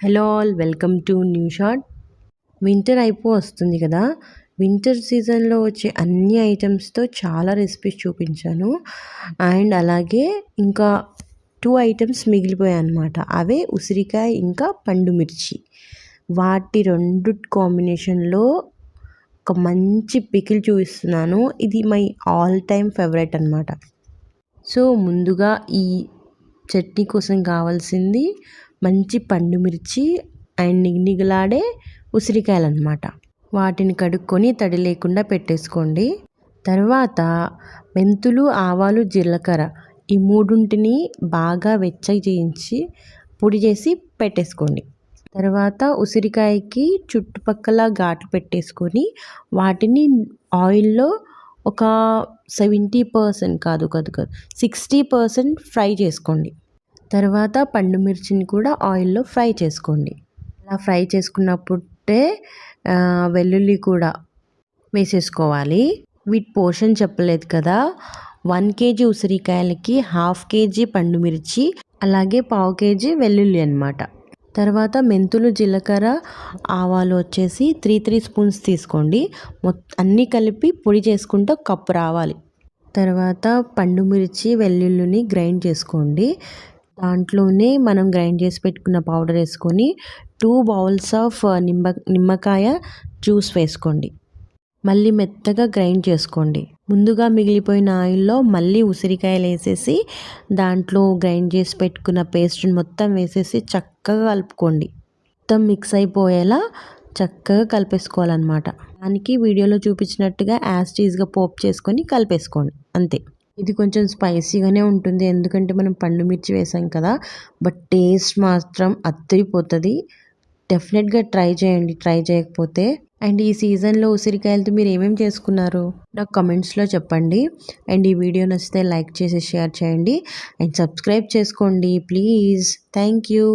Hello all welcome to new shot. Winter వస్తుంది కదా. Winter సీజన్లో వచ్చే అన్ని ఐటమ్స్తో చాలా రెసిపీస్ చూపించాను. అండ్ అలాగే ఇంకా 2 ఐటమ్స్ మిగిలిపోయాయి అన్నమాట. అవే ఉసిరికాయ ఇంకా పండు మిర్చి. వాటి 2 కాంబినేషన్లో ఒక మంచి పికిల్ చూపిస్తున్నాను. ఇది మై ఆల్ టైమ్ ఫేవరెట్ అన్నమాట. సో ముందుగా ఈ చట్నీ కోసం కావాల్సింది మంచి పండు మిర్చి అండ్ నిగనిగలాడే ఉసిరికాయలు అన్నమాట. వాటిని కడుక్కొని తడి లేకుండా పెట్టేసుకోండి. తర్వాత మెంతులు, ఆవాలు, జీలకర్ర ఈ మూడింటిని బాగా వెచ్చగా చేయించి పొడి చేసి పెట్టేసుకోండి. తర్వాత ఉసిరికాయకి చుట్టుపక్కల ఘాట్లు పెట్టేసుకొని వాటిని ఆయిల్లో ఒక 70% కాదు 60% ఫ్రై చేసుకోండి. తర్వాత పండు మిర్చిని కూడా ఆయిల్లో ఫ్రై చేసుకోండి. అలా ఫ్రై చేసుకున్నప్పుడే వెల్లుల్లి కూడా వేసేసుకోవాలి. వీటి పోర్షన్ చెప్పలేదు కదా. 1 kg ఉసిరికాయలకి 1/2 kg పండు మిర్చి అలాగే 1/4 kg వెల్లుల్లి అన్నమాట. తర్వాత మెంతులు, జీలకర్ర, ఆవాలు వచ్చేసి 3 స్పూన్స్ తీసుకోండి. అన్నీ కలిపి పొడి చేసుకుంటే 1 కప్పు రావాలి. తర్వాత పండు మిర్చి, వెల్లుల్లిని గ్రైండ్ చేసుకోండి. దాంట్లోనే మనం గ్రైండ్ చేసి పెట్టుకున్న పౌడర్ వేసుకొని 2 బౌల్స్ ఆఫ్ నిమ్మకాయ జ్యూస్ వేసుకోండి. మళ్ళీ మెత్తగా గ్రైండ్ చేసుకోండి. ముందుగా మిగిలిపోయిన ఆయిల్లో మళ్ళీ ఉసిరికాయలు వేసేసి దాంట్లో గ్రైండ్ చేసి పెట్టుకున్న పేస్ట్ని మొత్తం వేసేసి చక్కగా కలుపుకోండి. మొత్తం మిక్స్ అయిపోయేలా చక్కగా కలిపేసుకోవాలన్నమాట. దానికి వీడియోలో చూపించినట్టుగా యాజ్ టీజ్గా పోపు చేసుకొని కలిపేసుకోండి అంతే. ఇది కొంచెం స్పైసీగానే ఉంటుంది ఎందుకంటే మనం పండు మిర్చి వేసాం కదా. బట్ టేస్ట్ మాత్రం అద్దరిపోతుంది. డెఫినెట్గా ట్రై చేయండి ట్రై చేయకపోతే. అండ్ ఈ సీజన్లో ఉసిరికాయలతో మీరు ఏమేమి చేసుకున్నారు నాకు కమెంట్స్లో చెప్పండి. అండ్ ఈ వీడియో నచ్చితే లైక్ చేసి షేర్ చేయండి అండ్ సబ్స్క్రైబ్ చేసుకోండి ప్లీజ్. Thank you.